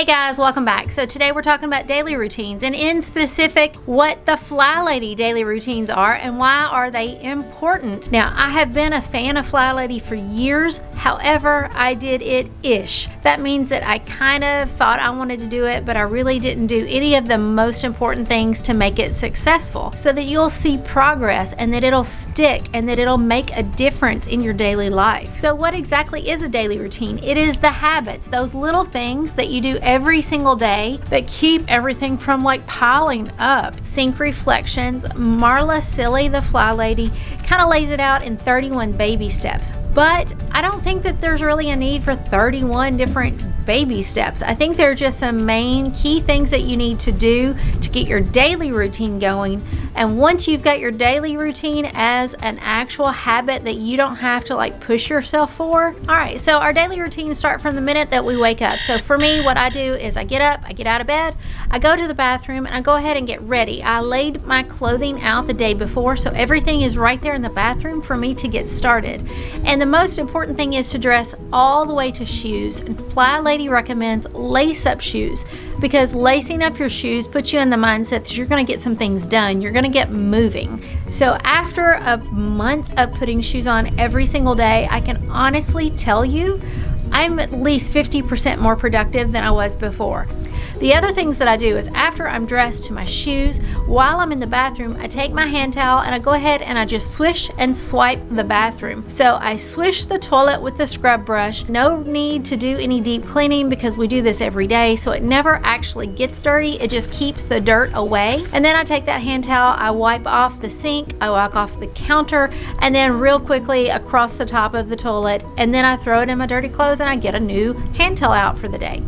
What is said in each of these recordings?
Hey guys, welcome back. So today we're talking about daily routines, and in specific what the FlyLady daily routines are and why are they important. Now, I have been a fan of FlyLady for years. However, I did it-ish. That means that I kind of thought I wanted to do it, but I really didn't do any of the most important things to make it successful, so that you'll see progress and that it'll stick and that it'll make a difference in your daily life. So what exactly is a daily routine? It is the habits, those little things that you do every single day that keep everything from like piling up. Sync Reflections, Marla Silly, the FlyLady, kind of lays it out in 31 baby steps. But I don't think that there's really a need for 31 different baby steps. I think there are just some main key things that you need to do to get your daily routine going. And once you've got your daily routine as an actual habit that you don't have to like push yourself for. All right, so our daily routines start from the minute that we wake up. So for me, what I do is I get up, I get out of bed, I go to the bathroom, and I go ahead and get ready. I laid my clothing out the day before, so everything is right there in the bathroom for me to get started. And the most important thing is to dress all the way to shoes. And FlyLady recommends lace-up shoes, because lacing up your shoes puts you in the mindset that you're going to get some things done. You're going to get moving. So after a month of putting shoes on every single day, I can honestly tell you I'm at least 50% more productive than I was before. The other things that I do is after I'm dressed to my shoes, while I'm in the bathroom, I take my hand towel and I go ahead and I just swish and swipe the bathroom. So I swish the toilet with the scrub brush. No need to do any deep cleaning because we do this every day, so it never actually gets dirty. It just keeps the dirt away. And then I take that hand towel, I wipe off the sink, I wipe off the counter, and then real quickly across the top of the toilet, and then I throw it in my dirty clothes and I get a new hand towel out for the day.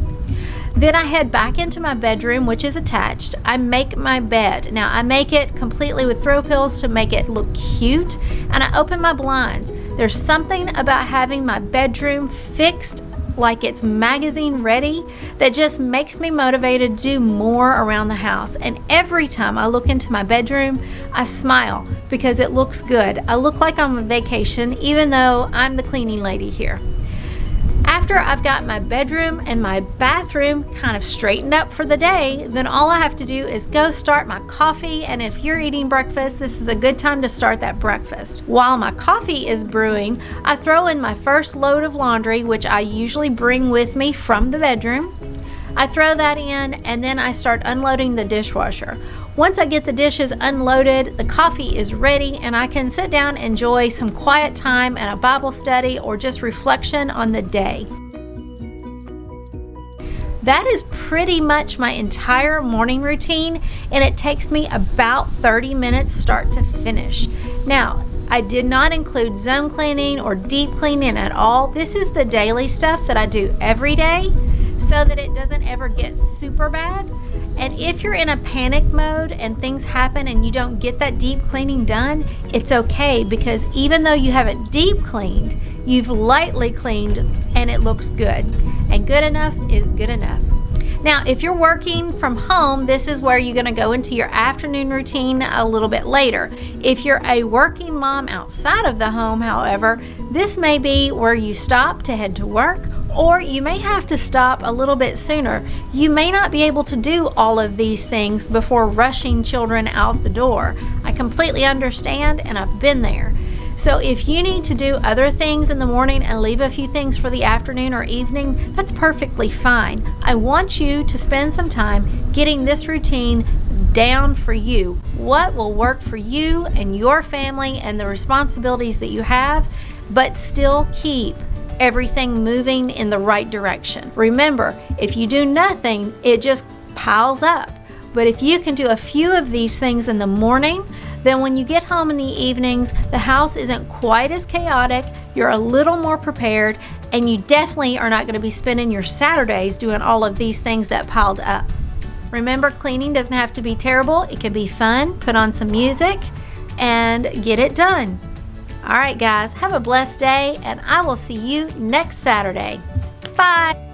Then I head back into my bedroom, which is attached. I make my bed. Now I make it completely with throw pillows to make it look cute, and I open my blinds. There's something about having my bedroom fixed like it's magazine ready that just makes me motivated to do more around the house. And every time I look into my bedroom, I smile because it looks good. I look like I'm on vacation even though I'm the cleaning lady here. After I've got my bedroom and my bathroom kind of straightened up for the day, then all I have to do is go start my coffee. And if you're eating breakfast, this is a good time to start that breakfast. While my coffee is brewing, I throw in my first load of laundry, which I usually bring with me from the bedroom. I throw that in and then I start unloading the dishwasher. Once I get the dishes unloaded, the coffee is ready and I can sit down and enjoy some quiet time and a Bible study or just reflection on the day. That is pretty much my entire morning routine, and it takes me about 30 minutes start to finish. Now, I did not include zone cleaning or deep cleaning at all. This is the daily stuff that I do every day so that it doesn't ever get super bad. And if you're in a panic mode and things happen and you don't get that deep cleaning done, it's okay, because even though you haven't deep cleaned, you've lightly cleaned and it looks good. And good enough is good enough. Now, if you're working from home, this is where you're going to go into your afternoon routine a little bit later. If you're a working mom outside of the home, however, this may be where you stop to head to work, or you may have to stop a little bit sooner. You may not be able to do all of these things before rushing children out the door. I completely understand, and I've been there. So if you need to do other things in the morning and leave a few things for the afternoon or evening, that's perfectly fine. I want you to spend some time getting this routine down for you. What will work for you and your family and the responsibilities that you have, but still keep everything moving in the right direction. Remember, if you do nothing, it just piles up. But if you can do a few of these things in the morning, then when you get home in the evenings, the house isn't quite as chaotic, you're a little more prepared, and you definitely are not going to be spending your Saturdays doing all of these things that piled up. Remember, cleaning doesn't have to be terrible. It can be fun. Put on some music and get it done. All right, guys, have a blessed day, and I will see you next Saturday. Bye.